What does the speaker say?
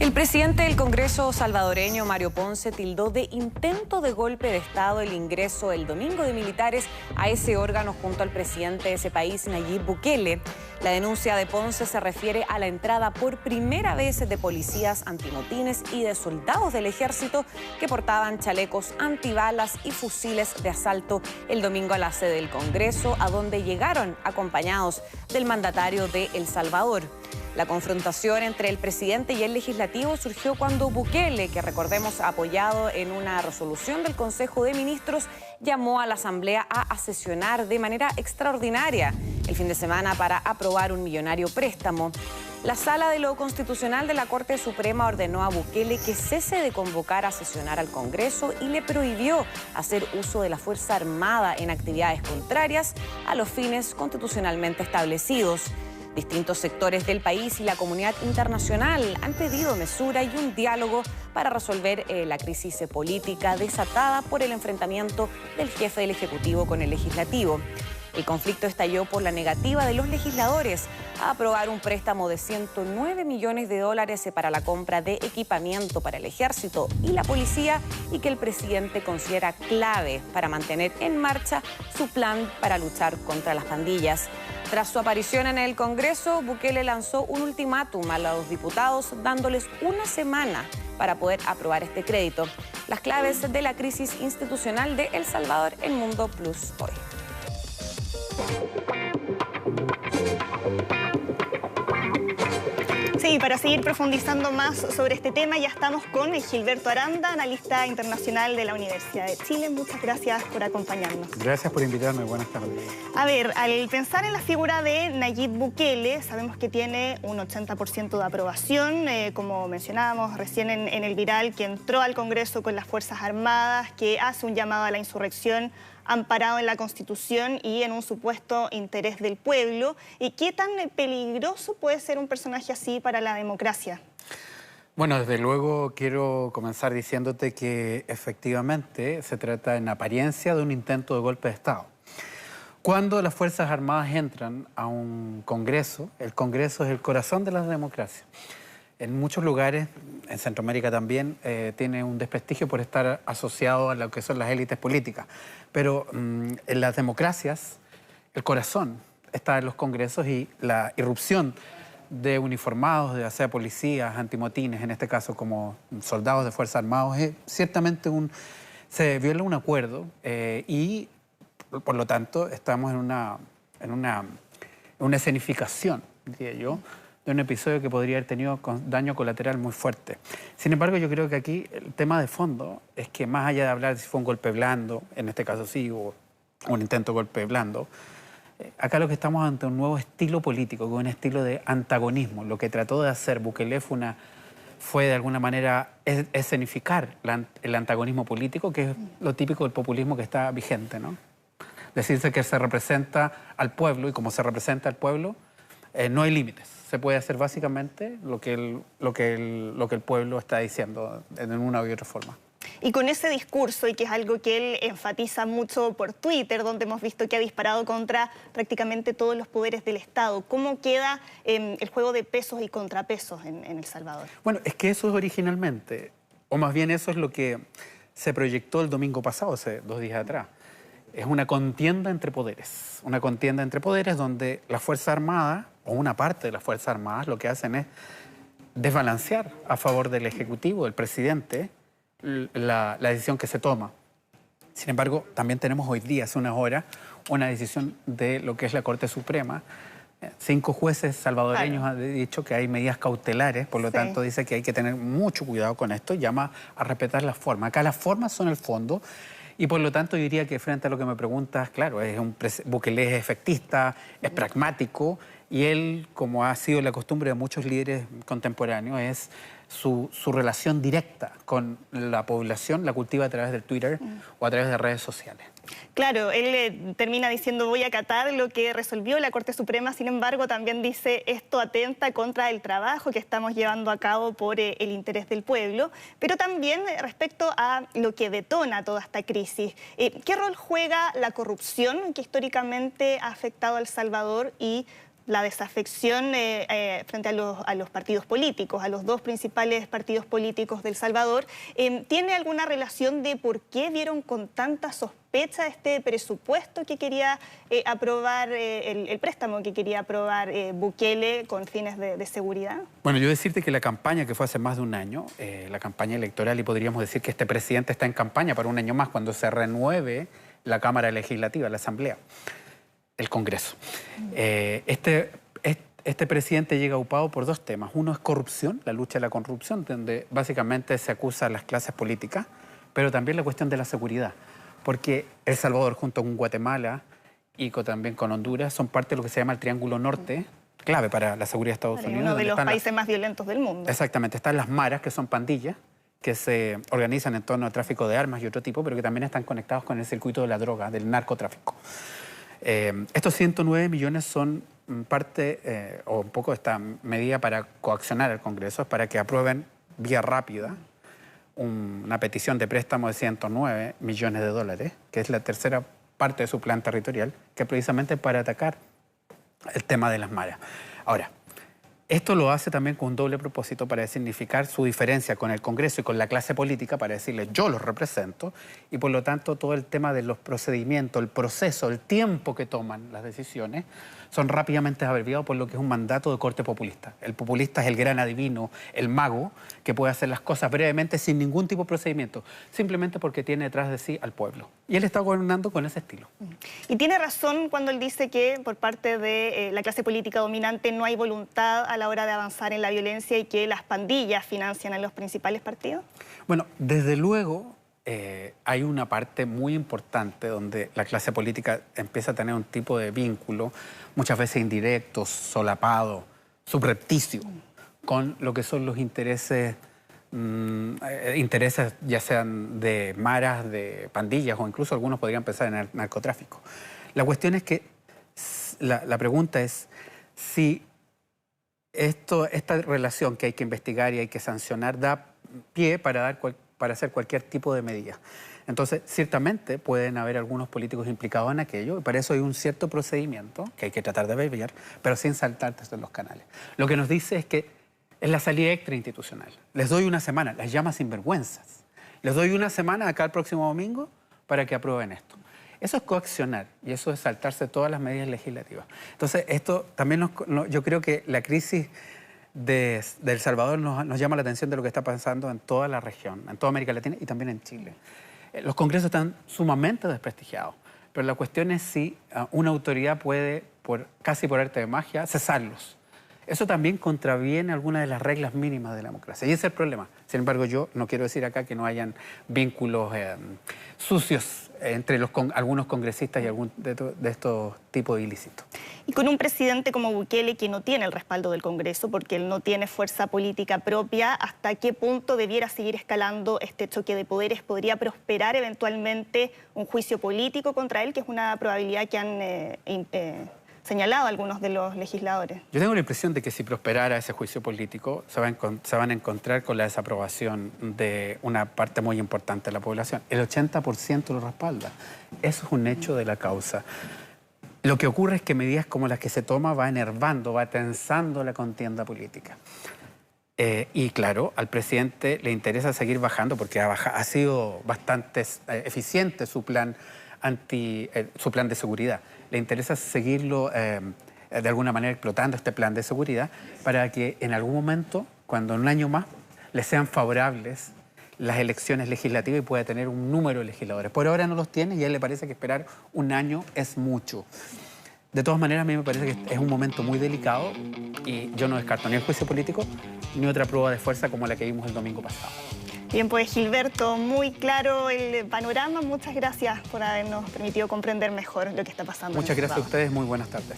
El presidente del Congreso salvadoreño, Mario Ponce, tildó de intento de golpe de Estado el ingreso el domingo de militares a ese órgano junto al presidente de ese país, Nayib Bukele. La denuncia de Ponce se refiere a la entrada por primera vez de policías antimotines y de soldados del ejército que portaban chalecos antibalas y fusiles de asalto el domingo a la sede del Congreso, a donde llegaron acompañados del mandatario de El Salvador. La confrontación entre el presidente y el legislativo surgió cuando Bukele, que recordemos apoyado en una resolución del Consejo de Ministros, llamó a la Asamblea a sesionar de manera extraordinaria el fin de semana para aprobar un millonario préstamo. La Sala de lo Constitucional de la Corte Suprema ordenó a Bukele que cese de convocar a sesionar al Congreso y le prohibió hacer uso de la Fuerza Armada en actividades contrarias a los fines constitucionalmente establecidos. Distintos sectores del país y la comunidad internacional han pedido mesura y un diálogo para resolver la crisis política desatada por el enfrentamiento del jefe del Ejecutivo con el Legislativo. El conflicto estalló por la negativa de los legisladores a aprobar un préstamo de 109 millones de dólares para la compra de equipamiento para el ejército y la policía, y que el presidente considera clave para mantener en marcha su plan para luchar contra las pandillas. Tras su aparición en el Congreso, Bukele lanzó un ultimátum a los diputados dándoles una semana para poder aprobar este crédito. Las claves de la crisis institucional de El Salvador en Mundo Plus hoy. Sí, para seguir profundizando más sobre este tema, ya estamos con Gilberto Aranda, analista internacional de la Universidad de Chile. Muchas gracias por acompañarnos. Gracias por invitarme. Buenas tardes. A ver, al pensar en la figura de Nayib Bukele, sabemos que tiene un 80% de aprobación, como mencionábamos recién en el viral, que entró al Congreso con las Fuerzas Armadas, que hace un llamado a la insurrección amparado en la Constitución y en un supuesto interés del pueblo. ¿Y qué tan peligroso puede ser un personaje así para la democracia? Bueno, desde luego quiero comenzar diciéndote que efectivamente se trata en apariencia de un intento de golpe de Estado. Cuando las Fuerzas Armadas entran a un Congreso, el Congreso es el corazón de la democracia. En muchos lugares, en Centroamérica también, tiene un desprestigio por estar asociado a lo que son las élites políticas. Pero en las democracias, el corazón está en los congresos, y la irrupción de uniformados, ya sea policías, antimotines, en este caso como soldados de Fuerzas Armadas, es ciertamente se viola un acuerdo y por lo tanto estamos en una escenificación, diría yo, de un episodio que podría haber tenido daño colateral muy fuerte. Sin embargo, yo creo que aquí el tema de fondo es que, más allá de hablar de si fue un golpe blando, en este caso sí, o un intento de golpe blando, acá lo que estamos ante un nuevo estilo político, con un estilo de antagonismo. Lo que trató de hacer Bukele fue de alguna manera escenificar el antagonismo político, que es lo típico del populismo que está vigente, ¿no? Decirse que se representa al pueblo, y como se representa al pueblo, no hay límites. Se puede hacer básicamente lo que el pueblo está diciendo en una u otra forma. Y con ese discurso, y que es algo que él enfatiza mucho por Twitter, donde hemos visto que ha disparado contra prácticamente todos los poderes del Estado, ¿cómo queda el juego de pesos y contrapesos en El Salvador? Bueno, es que eso es originalmente, o más bien eso es lo que se proyectó el domingo pasado, hace 2 días atrás. Es una contienda entre poderes. Una contienda entre poderes donde la Fuerza Armada, o una parte de las Fuerzas Armadas, lo que hacen es desbalancear a favor del Ejecutivo, del presidente, la decisión que se toma. Sin embargo, también tenemos hoy día, hace unas horas, una decisión de lo que es la Corte Suprema. 5 jueces salvadoreños han dicho que hay medidas cautelares, por lo tanto dice que hay que tener mucho cuidado con esto, llama a respetar las formas. Acá las formas son el fondo. Y por lo tanto yo diría que, frente a lo que me preguntas, claro, Bukele es efectista, es pragmático, y él, como ha sido la costumbre de muchos líderes contemporáneos, es su relación directa con la población, la cultiva a través del Twitter o a través de redes sociales. Claro, él termina diciendo voy a acatar lo que resolvió la Corte Suprema, sin embargo también dice esto atenta contra el trabajo que estamos llevando a cabo por el interés del pueblo, pero también respecto a lo que detona toda esta crisis. ¿Qué rol juega la corrupción que históricamente ha afectado a El Salvador y la desafección frente a los partidos políticos, a los dos principales partidos políticos de El Salvador. ¿Tiene alguna relación de por qué vieron con tanta sospecha este presupuesto que quería aprobar, el préstamo que quería aprobar Bukele con fines de seguridad? Bueno, yo decirte que la campaña que fue hace más de un año, la campaña electoral, y podríamos decir que este presidente está en campaña para un año más cuando se renueve la Cámara Legislativa, la Asamblea, el Congreso. Este presidente llega upado por dos temas. Uno es corrupción, la lucha de la corrupción, donde básicamente se acusa a las clases políticas, pero también la cuestión de la seguridad, porque El Salvador junto con Guatemala y también con Honduras son parte de lo que se llama el Triángulo Norte, clave para la seguridad de Estados Unidos. Uno de los países más violentos del mundo. Exactamente. Están las maras, que son pandillas, que se organizan en torno al tráfico de armas y otro tipo, pero que también están conectados con el circuito de la droga, del narcotráfico. Estos 109 millones son parte, o un poco esta medida para coaccionar al Congreso, es para que aprueben vía rápida una petición de préstamo de 109 millones de dólares, que es la tercera parte de su plan territorial, que es precisamente para atacar el tema de las maras. Ahora, esto lo hace también con un doble propósito para significar su diferencia con el Congreso y con la clase política, para decirle yo los represento, y por lo tanto todo el tema de los procedimientos, el proceso, el tiempo que toman las decisiones son rápidamente abreviados por lo que es un mandato de corte populista. El populista es el gran adivino, el mago, que puede hacer las cosas brevemente sin ningún tipo de procedimiento, simplemente porque tiene detrás de sí al pueblo. Y él está gobernando con ese estilo. Y tiene razón cuando él dice que por parte de la clase política dominante no hay voluntad a la hora de avanzar en la violencia y que las pandillas financian a los principales partidos. Bueno, desde luego hay una parte muy importante donde la clase política empieza a tener un tipo de vínculo, muchas veces indirecto, solapado, subrepticio, con lo que son los intereses ya sean de maras, de pandillas, o incluso algunos podrían pensar en el narcotráfico. La cuestión es que la pregunta es si esta relación que hay que investigar y hay que sancionar da pie para hacer cualquier tipo de medida. Entonces, ciertamente pueden haber algunos políticos implicados en aquello, y para eso hay un cierto procedimiento que hay que tratar de abreviar, pero sin saltarse en los canales. Lo que nos dice es que es la salida extrainstitucional. Les doy una semana, las llama sinvergüenzas. Les doy una semana acá el próximo domingo para que aprueben esto. Eso es coaccionar y eso es saltarse todas las medidas legislativas. Entonces, esto también yo creo que la crisis de El Salvador nos llama la atención de lo que está pasando en toda la región, en toda América Latina y también en Chile. Los congresos están sumamente desprestigiados, pero la cuestión es si una autoridad puede, casi por arte de magia, cesarlos. Eso también contraviene algunas de las reglas mínimas de la democracia. Y ese es el problema. Sin embargo, yo no quiero decir acá que no hayan vínculos sucios entre algunos congresistas y de estos tipos de ilícitos. Y con un presidente como Bukele que no tiene el respaldo del Congreso porque él no tiene fuerza política propia, ¿hasta qué punto debiera seguir escalando este choque de poderes? ¿Podría prosperar eventualmente un juicio político contra él, que es una probabilidad que han señalado algunos de los legisladores? Yo tengo la impresión de que si prosperara ese juicio político se van a encontrar con la desaprobación de una parte muy importante de la población. El 80% lo respalda. Eso es un hecho de la causa. Lo que ocurre es que medidas como las que se toma va enervando, va tensando la contienda política. Y claro, al presidente le interesa seguir bajando porque ha sido bastante eficiente su plan de seguridad. Le interesa seguirlo de alguna manera explotando este plan de seguridad para que en algún momento, cuando en un año más, le sean favorables las elecciones legislativas y pueda tener un número de legisladores. Por ahora no los tiene y a él le parece que esperar un año es mucho. De todas maneras, a mí me parece que es un momento muy delicado y yo no descarto ni el juicio político ni otra prueba de fuerza como la que vimos el domingo pasado. Bien, pues Gilberto, muy claro el panorama. Muchas gracias por habernos permitido comprender mejor lo que está pasando. Muchas gracias a ustedes, muy buenas tardes.